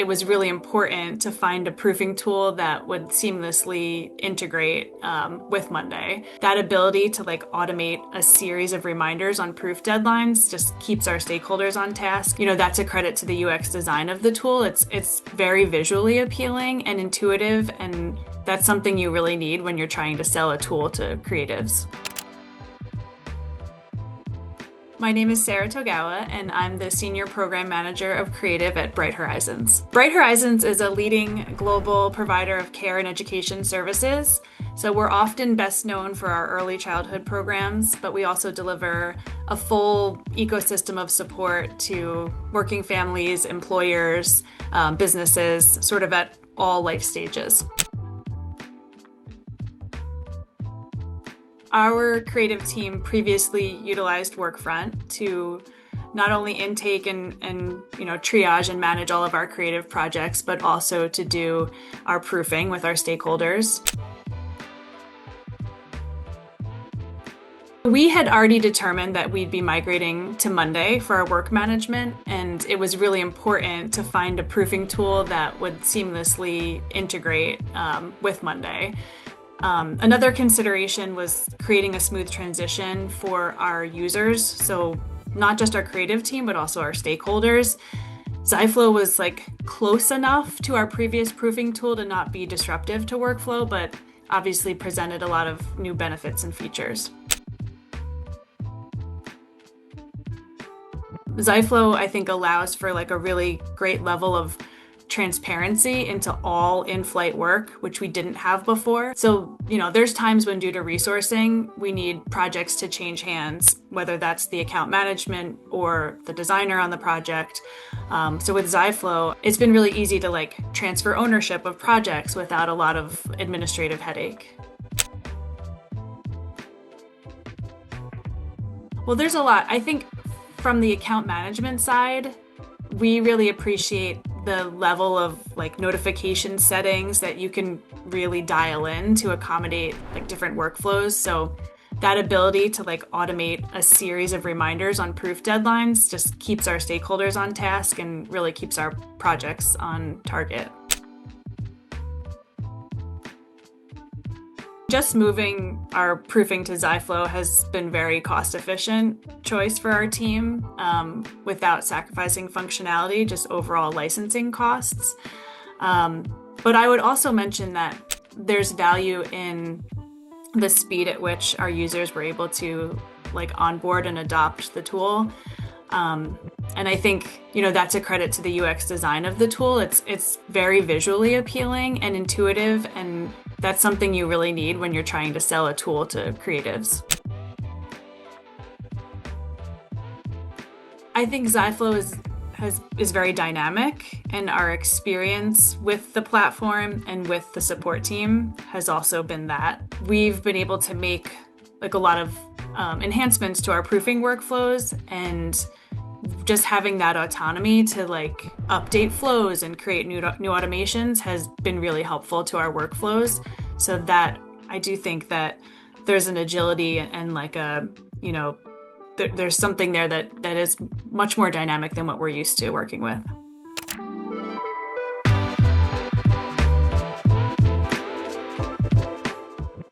it was really important to find a proofing tool that would seamlessly integrate with Monday. That ability to automate a series of reminders on proof deadlines just keeps our stakeholders on task. That's a credit to the UX design of the tool. It's very visually appealing and intuitive, and that's something you really need when you're trying to sell a tool to creatives. My name is Sarah Togawa, and I'm the Senior Program Manager of Creative at Bright Horizons. Bright Horizons is a leading global provider of care and education services. So we're often best known for our early childhood programs, but we also deliver a full ecosystem of support to working families, employers, businesses, sort of at all life stages. Our creative team previously utilized Workfront to not only intake and triage and manage all of our creative projects, but also to do our proofing with our stakeholders. We had already determined that we'd be migrating to Monday for our work management, and it was really important to find a proofing tool that would seamlessly integrate with Monday. Another consideration was creating a smooth transition for our users, so not just our creative team, but also our stakeholders. Ziflow was close enough to our previous proofing tool to not be disruptive to workflow, but obviously presented a lot of new benefits and features. Ziflow, I think, allows for a really great level of transparency into all in-flight work, which we didn't have before. So, there's times when due to resourcing, we need projects to change hands, whether that's the account management or the designer on the project. So with Ziflow, it's been really easy to transfer ownership of projects without a lot of administrative headache. Well, there's a lot. I think from the account management side, we really appreciate the level of notification settings that you can really dial in to accommodate different workflows. So that ability to automate a series of reminders on proof deadlines just keeps our stakeholders on task and really keeps our projects on target. Just moving our proofing to Ziflow has been very cost-efficient choice for our team without sacrificing functionality, just overall licensing costs. But I would also mention that there's value in the speed at which our users were able to onboard and adopt the tool. And I think, that's a credit to the UX design of the tool. It's very visually appealing and intuitive, and that's something you really need when you're trying to sell a tool to creatives. I think Ziflow is very dynamic, and our experience with the platform and with the support team has also been that. We've been able to make a lot of enhancements to our proofing workflows, and just having that autonomy to update flows and create new automations has been really helpful to our workflows. So that I do think that there's an agility and there's something there that is much more dynamic than what we're used to working with.